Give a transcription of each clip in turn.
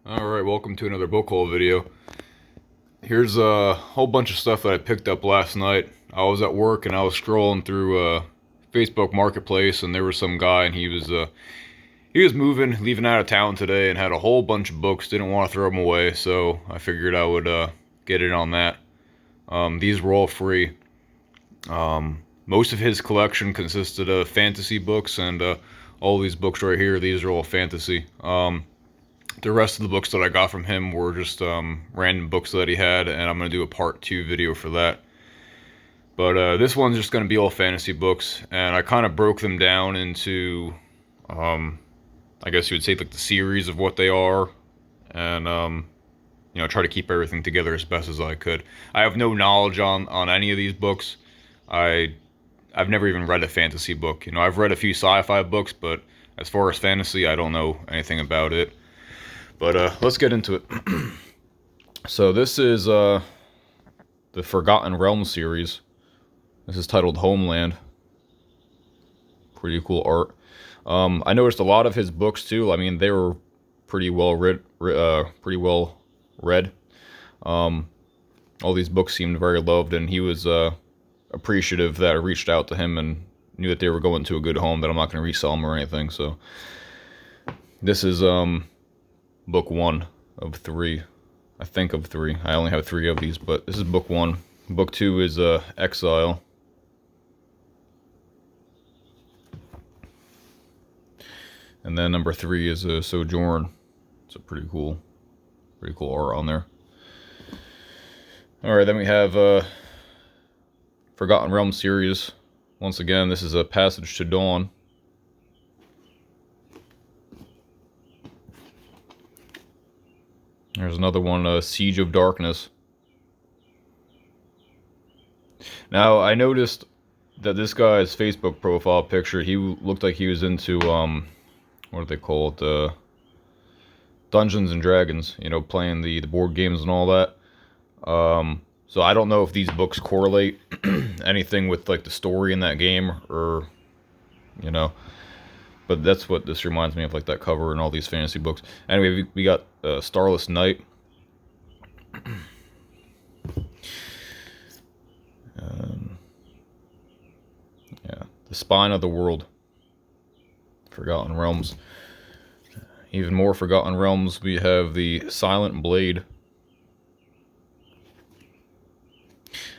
Alright, welcome to another book haul video. Here's a whole bunch of stuff that I picked up last night. I was at work and I was scrolling through Facebook Marketplace, and there was some guy, and he was moving, leaving out of town today, and had a whole bunch of books. Didn't want to throw them away, so I figured I would get in on that. These were all free. Most of his collection consisted of fantasy books, and all these books right here, these are all fantasy. The rest of the books that I got from him were just random books that he had, and I'm going to do a part 2 video for that. But this one's just going to be all fantasy books, and I kind of broke them down into, I guess you would say, like the series of what they are, and try to keep everything together as best as I could. I have no knowledge on any of these books. I've never even read a fantasy book. I've read a few sci-fi books, but as far as fantasy, I don't know anything about it. But let's get into it. So this is the Forgotten Realms series. This is titled Homeland. Pretty cool art. I noticed a lot of his books too. I mean, they were pretty well read. All these books seemed very loved, and he was appreciative that I reached out to him and knew that they were going to a good home, that I'm not going to resell them or anything. So this is book 1 of 3. I think of 3. I only have 3 of these, but this is book 1. Book 2 is Exile. And then number 3 is Sojourn. It's a pretty cool art on there. Alright, then we have Forgotten Realms series. Once again, this is a Passage to Dawn. There's another one, Siege of Darkness. Now, I noticed that this guy's Facebook profile picture, he looked like he was into, what do they call it, Dungeons and Dragons, playing the board games and all that. So I don't know if these books correlate anything with, like, the story in that game, or, but that's what this reminds me of, like that cover and all these fantasy books. Anyway, we got Starless Night. Yeah, The Spine of the World. Forgotten Realms. Even more Forgotten Realms, we have The Silent Blade.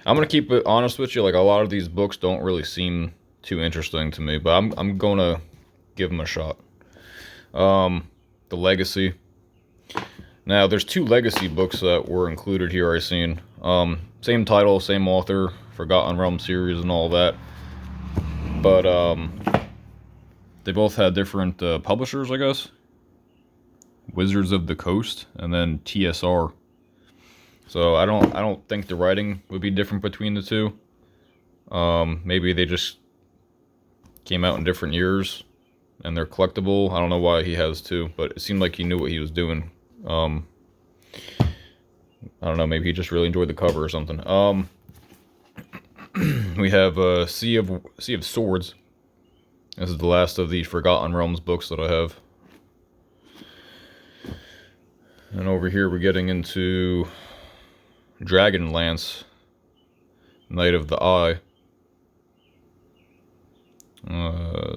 I'm gonna keep it honest with you. Like, a lot of these books don't really seem too interesting to me, but I'm gonna give them a shot. The Legacy. Now, there's 2 Legacy books that were included here, I've seen. Same title, same author, Forgotten Realms series and all that. But they both had different publishers, I guess. Wizards of the Coast, and then TSR. So I don't think the writing would be different between the 2. Maybe they just came out in different years, and they're collectible. I don't know why he has 2, but it seemed like he knew what he was doing. I don't know, maybe he just really enjoyed the cover or something. We have Sea of Swords. This is the last of the Forgotten Realms books that I have. And over here we're getting into Dragonlance, Knight of the Eye.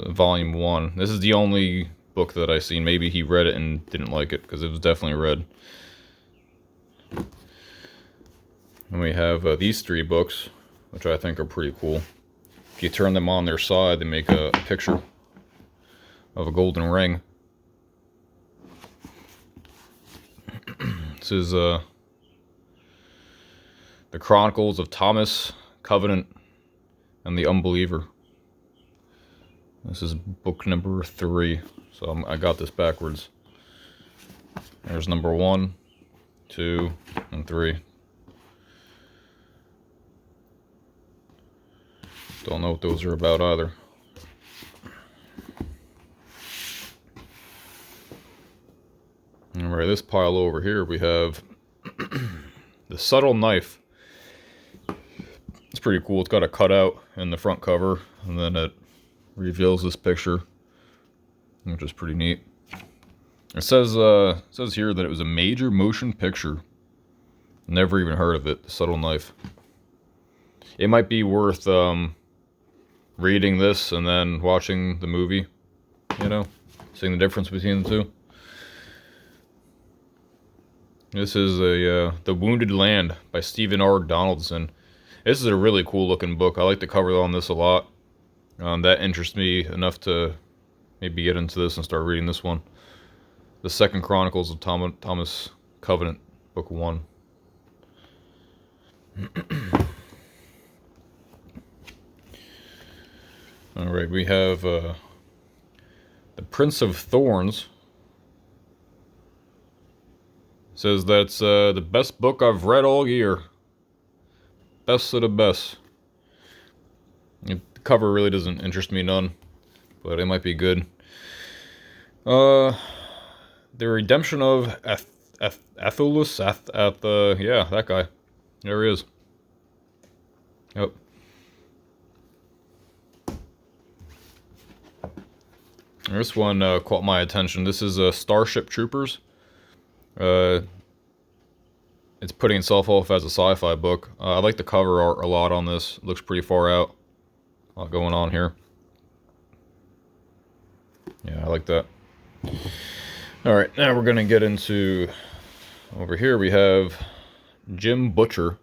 Volume 1. This is the only book that I've seen. Maybe he read it and didn't like it, because it was definitely read. And we have these 3 books, which I think are pretty cool. If you turn them on their side, they make a picture of a golden ring. This is The Chronicles of Thomas, Covenant, and the Unbeliever. This is book number 3, so I got this backwards. There's number 1, 2, and 3. Don't know what those are about either. Alright, this pile over here we have The Subtle Knife. It's pretty cool. It's got a cutout in the front cover, and then it reveals this picture, which is pretty neat. It says here that it was a major motion picture. Never even heard of it. The Subtle Knife. It might be worth reading this and then watching the movie. You know, seeing the difference between the two. This is The Wounded Land by Stephen R. Donaldson. This is a really cool looking book. I like the cover on this a lot. That interests me enough to maybe get into this and start reading this one. The Second Chronicles of Thomas Covenant, Book 1. Alright, we have The Prince of Thorns. Says that's the best book I've read all year. Best of the best. The cover really doesn't interest me none, but it might be good. The Redemption of Aethelus. Yeah, that guy. There he is. Yep. This one caught my attention. This is Starship Troopers. It's putting itself off as a sci-fi book. I like the cover art a lot on this. It looks pretty far out. A lot going on here. Yeah, I like that. Alright, now we're going to get into... Over here we have Jim Butcher.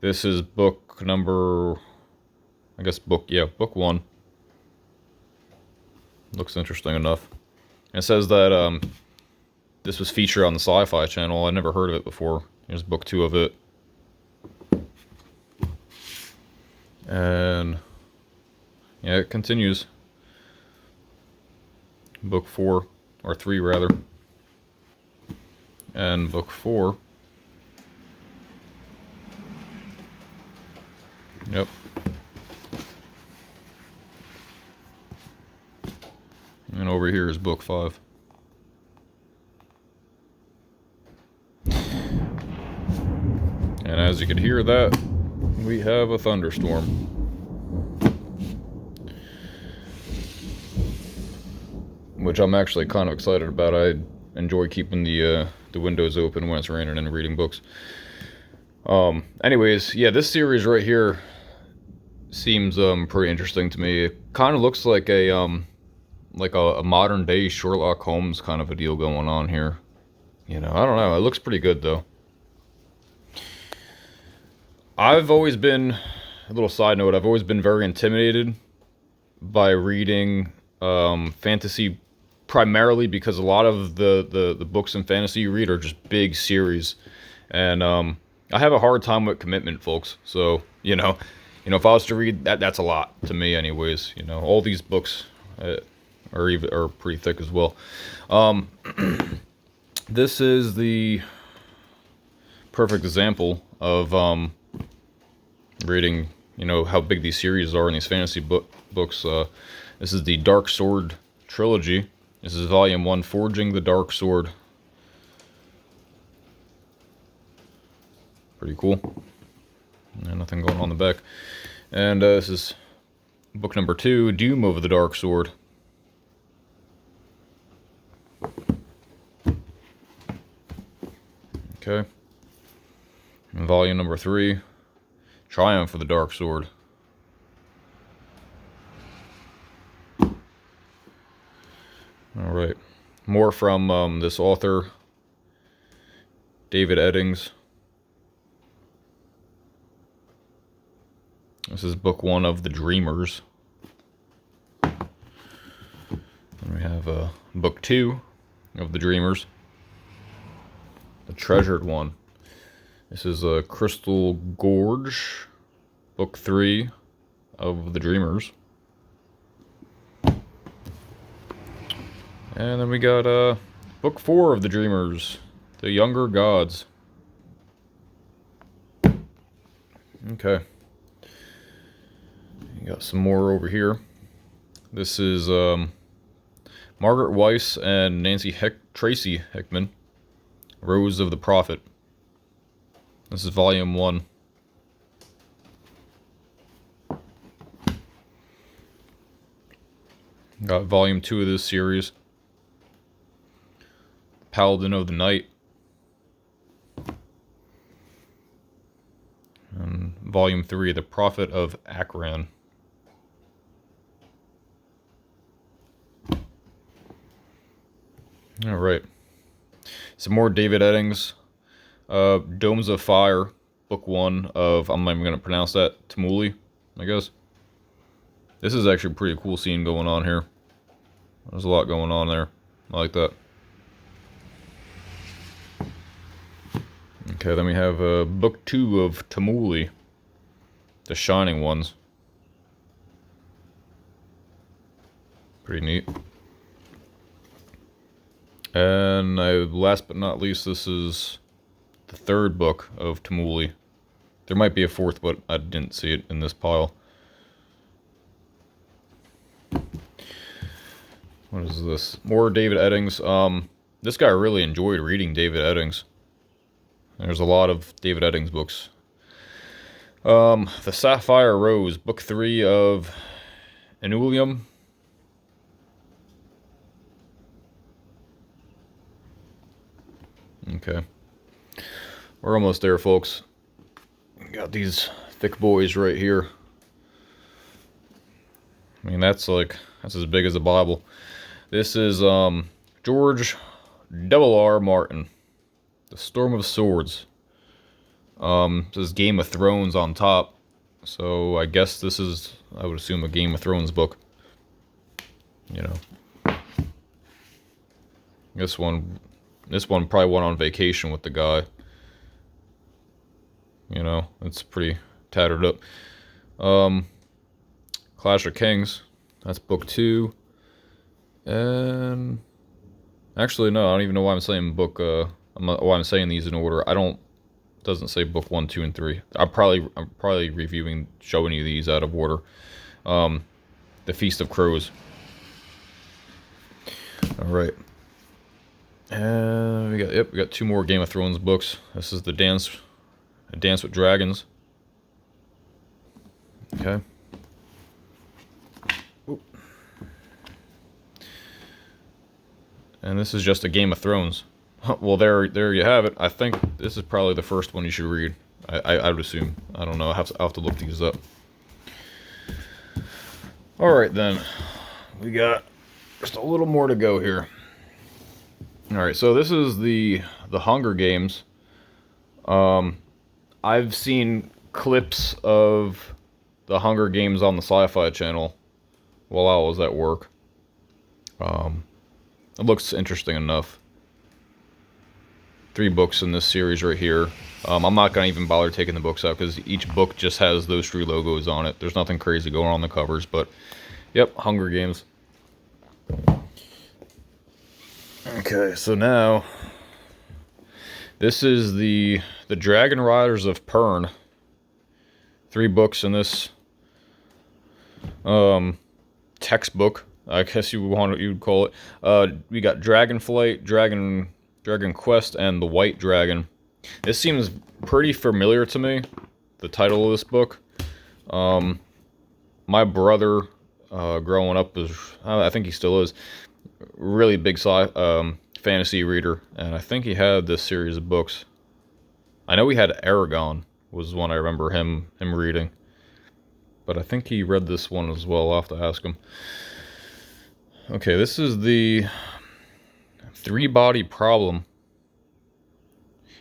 This is book number... I guess book 1. Looks interesting enough. It says that this was featured on the Sci-Fi Channel. I never heard of it before. Here's book 2 of it. And yeah, it continues. Book 4, or 3 rather. And book 4. Yep. And over here is book 5. And as you can hear that, we have a thunderstorm. Which I'm actually kind of excited about. I enjoy keeping the windows open when it's raining and reading books. Anyways, yeah, this series right here seems pretty interesting to me. It kind of looks like a modern day Sherlock Holmes kind of a deal going on here. You know, I don't know. It looks pretty good though. I've always been, a little side note, I've always been very intimidated by reading fantasy, primarily because a lot of the books in fantasy you read are just big series. And I have a hard time with commitment, folks. So, you know, if I was to read that, that's a lot to me anyways. You know, all these books are pretty thick as well. This is the perfect example of reading, you know, how big these series are in these fantasy books. This is the Dark Sword trilogy. This is volume 1, Forging the Dark Sword. Pretty cool. And nothing going on in the back. And this is book number 2, Doom of the Dark Sword. Okay. And volume number 3, Triumph of the Dark Sword. Alright. More from this author, David Eddings. This is book 1 of The Dreamers. And we have book 2 of The Dreamers. The Treasured One. This is Crystal Gorge, book 3 of The Dreamers. And then we got book 4 of The Dreamers, The Younger Gods. Okay. You got some more over here. This is Margaret Weiss and Tracy Hickman, Rose of the Prophet. This is volume 1. Got volume 2 of this series. Paladin of the Night. And Volume 3, The Prophet of Akron. Alright. Some more David Eddings. Domes of Fire, Book 1 of, I'm not even going to pronounce that, Tamuli, I guess. This is actually a pretty cool scene going on here. There's a lot going on there. I like that. Okay, then we have Book 2 of Tamuli, The Shining Ones. Pretty neat. And last but not least, this is the third book of Tamuli. There might be a fourth, but I didn't see it in this pile. What is this? More David Eddings. This guy really enjoyed reading David Eddings. There's a lot of David Eddings books. The Sapphire Rose, Book 3 of Enulium. Okay. We're almost there, folks. Got these thick boys right here. I mean, that's as big as a Bible. This is George R.R. Martin, The Storm of Swords. This is Game of Thrones on top. So I guess this is, I would assume, a Game of Thrones book. You know. This one probably went on vacation with the guy. You know, it's pretty tattered up. Clash of Kings, that's book 2. And actually, no, I don't even know why I'm saying why I'm saying these in order. Doesn't say book 1, 2, and 3. I'm probably showing you these out of order. The Feast of Crows. All right. And we got 2 more Game of Thrones books. This is A Dance with Dragons. Okay. Oop. And this is just a Game of Thrones. Well, there you have it. I think this is probably the first one you should read. I would assume. I don't know. I'll have to look these up. All right, then. We got just a little more to go here. All right, so this is the Hunger Games. I've seen clips of the Hunger Games on the Sci-Fi Channel while I was at work. It looks interesting enough. 3 books in this series right here. I'm not going to even bother taking the books out because each book just has those 3 logos on it. There's nothing crazy going on the covers, but yep, Hunger Games. Okay, so now this is the Dragon Riders of Pern. 3 books in this textbook, I guess you'd call it. We got Dragonflight, Dragon Quest, and the White Dragon. This seems pretty familiar to me, the title of this book. My brother, growing up, I think he still is, really big fantasy reader, and I think he had this series of books. I know he had Aragon, was one I remember him reading, but I think he read this one as well. I'll have to ask him. Okay, this is the 3-Body Problem.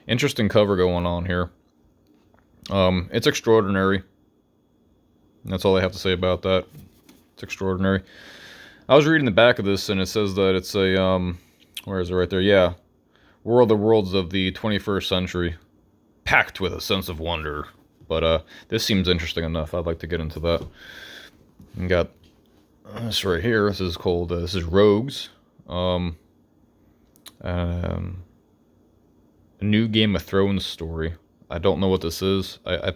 Interesting cover going on here. It's extraordinary. That's all I have to say about that. It's extraordinary. I was reading the back of this, and it says that it's a, where is it right there? Yeah. World of Worlds of the 21st century. Packed with a sense of wonder. But, this seems interesting enough. I'd like to get into that. We got this right here. This is called, this is Rogues. A new Game of Thrones story. I don't know what this is. I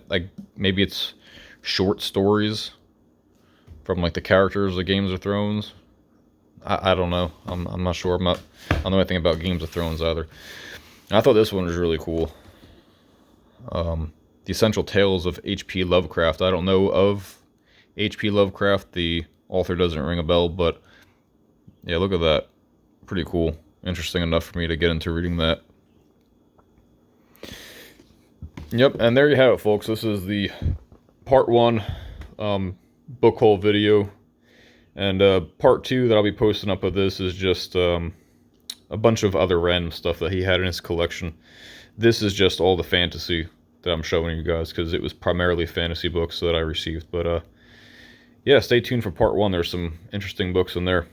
maybe it's short stories from, like, the characters of Games of Thrones. I don't know. I'm not sure. I don't know anything about Games of Thrones either. And I thought this one was really cool. The Essential Tales of H.P. Lovecraft. I don't know of H.P. Lovecraft. The author doesn't ring a bell, but yeah, look at that. Pretty cool. interesting enough for me to get into reading that. Yep, and there you have it, folks. This is the part 1 book haul video. And part 2 that I'll be posting up of this is just a bunch of other random stuff that he had in his collection. This is just all the fantasy that I'm showing you guys, because it was primarily fantasy books that I received. But yeah, stay tuned for part 1. There's some interesting books in there.